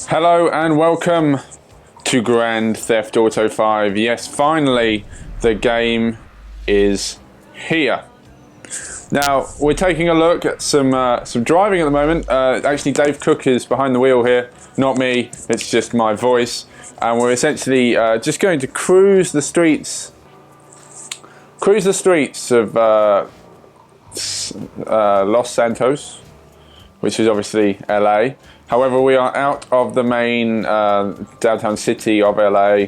Hello and welcome to Grand Theft Auto 5. Yes, finally the game is here. Now we're taking a look at some driving at the moment. Actually, Dave Cook is behind the wheel here, not me. It's just my voice, and we're essentially just going to cruise the streets of Los Santos, which is obviously LA. However, we are out of the main downtown city of LA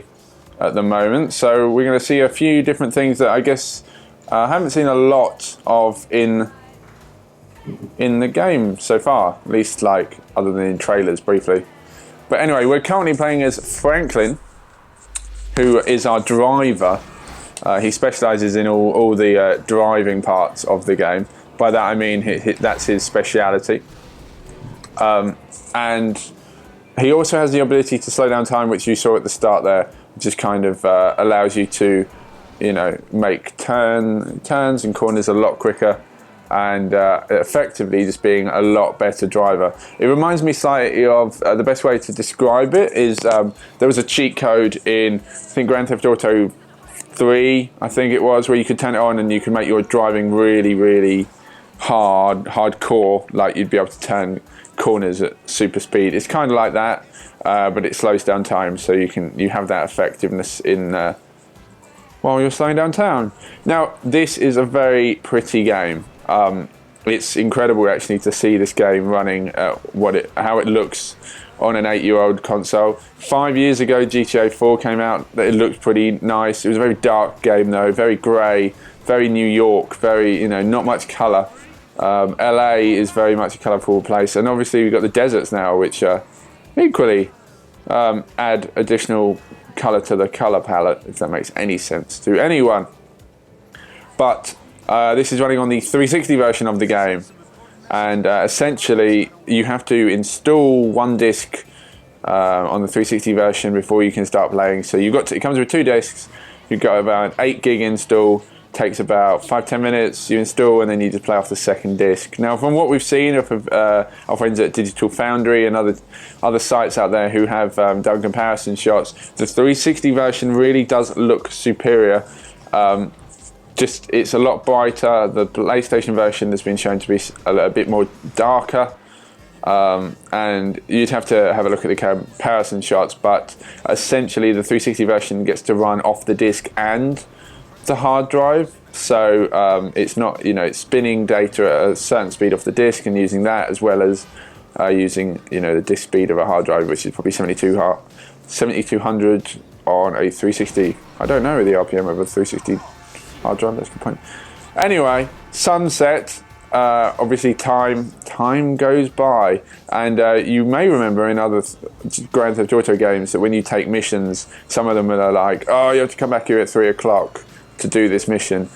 at the moment, so we're going to see a few different things that I guess I haven't seen a lot of in the game so far, at least like other than in trailers briefly. But anyway, we're currently playing as Franklin, who is our driver. He specialises in all the driving parts of the game. By that I mean that's his speciality. And he also has the ability to slow down time, which you saw at the start there, which just kind of allows you to, make turns and corners a lot quicker, and effectively just being a lot better driver. It reminds me slightly of the best way to describe it is there was a cheat code in, I think, Grand Theft Auto 3, I think it was, where you could turn it on and you could make your driving really, really hardcore, like you'd be able to turn corners at super speed. It's kind of like that, but it slows down time, so you have that effectiveness in while you're slowing down time. Now, this is a very pretty game. It's incredible actually to see this game running how it looks on an 8-year-old console. 5 years ago, GTA 4 came out. It looked pretty nice. It was a very dark game though, very grey, very New York, very not much colour. LA is very much a colourful place, and obviously we've got the deserts now, which equally add additional colour to the colour palette, if that makes any sense to anyone. But this is running on the 360 version of the game, and essentially you have to install one disc on the 360 version before you can start playing. So it comes with 2 discs. You've got about 8 gig install. Takes about 5-10 minutes. You install and then you just play off the second disc. Now, from what we've seen of our friends at Digital Foundry and other sites out there who have done comparison shots, the 360 version really does look superior. It's a lot brighter. The PlayStation version has been shown to be a bit more darker, and you'd have to have a look at the comparison shots. But essentially, the 360 version gets to run off the disc and the hard drive, so it's not, it's spinning data at a certain speed off the disk and using that, as well as using the disk speed of a hard drive, which is probably 7200 on a 360. I don't know the RPM of a 360 hard drive. That's a good point. Anyway, sunset. Obviously, time goes by, and you may remember in other Grand Theft Auto games that when you take missions, some of them are like, oh, you have to come back here at 3 o'clock to do this mission.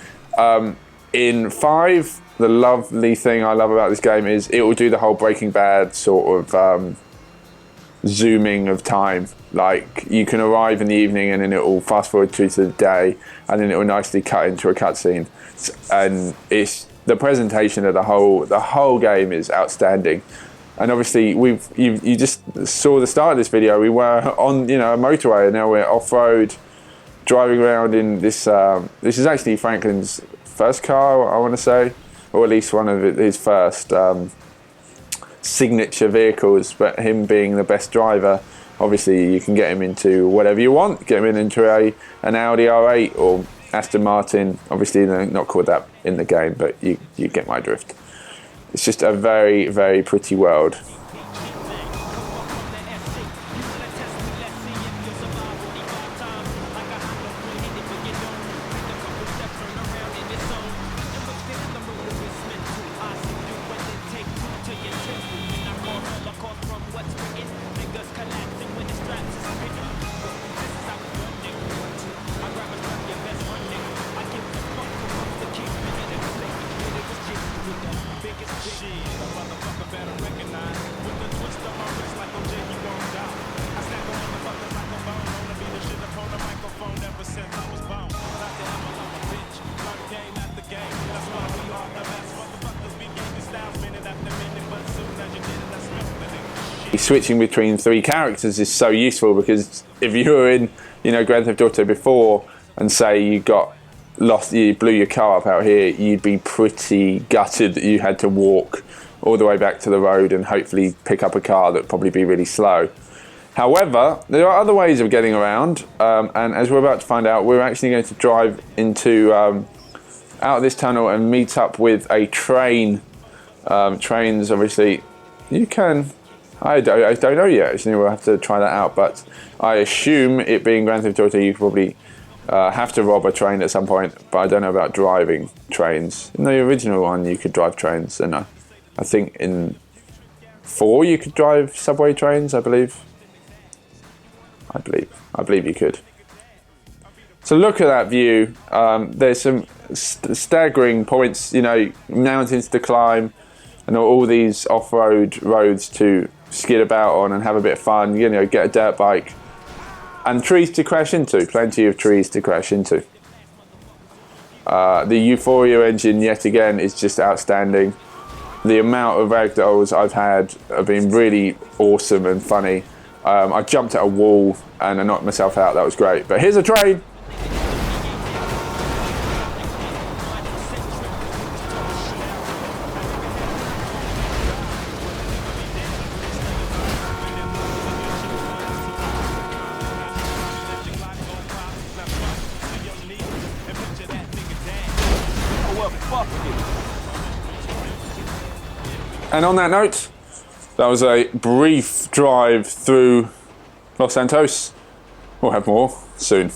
In 5, the lovely thing I love about this game is it will do the whole Breaking Bad sort of zooming of time. Like, you can arrive in the evening and then it will fast forward to the day, and then it will nicely cut into a cutscene. And it's the presentation of the whole game is outstanding. And obviously you just saw the start of this video. We were on a motorway, and now we're off-road, driving around in this. This is actually Franklin's first car, I want to say, or at least one of his first signature vehicles. But him being the best driver, obviously you can get him into whatever you want. Get him into an Audi R8 or Aston Martin. Obviously they're not called that in the game, but you get my drift. It's just a very, very pretty world. Shit, a motherfucker better recognize. Switching between 3 characters is so useful, because if you were in, you know, Grand Theft Auto before and say you got lost, you blew your car up out here, you'd be pretty gutted that you had to walk all the way back to the road and hopefully pick up a car that would probably be really slow. However, there are other ways of getting around, and as we're about to find out, we're actually going to drive into out of this tunnel and meet up with a train. Trains, obviously, you can. I don't know yet. Actually, we'll have to try that out. But I assume, it being Grand Theft Auto, you probably have to rob a train at some point. But I don't know about driving trains. In the original one, you could drive trains, and I think in 4 you could drive subway trains. I believe you could. So look at that view. There's some staggering points, you know, mountains to climb, and all these off-road roads to skid about on and have a bit of fun, you know, get a dirt bike, and trees to crash into, plenty of trees to crash into. The Euphoria engine, yet again, is just outstanding. The amount of ragdolls I've had have been really awesome and funny. I jumped at a wall and I knocked myself out, that was great. But here's a train! And on that note, that was a brief drive through Los Santos. We'll have more soon.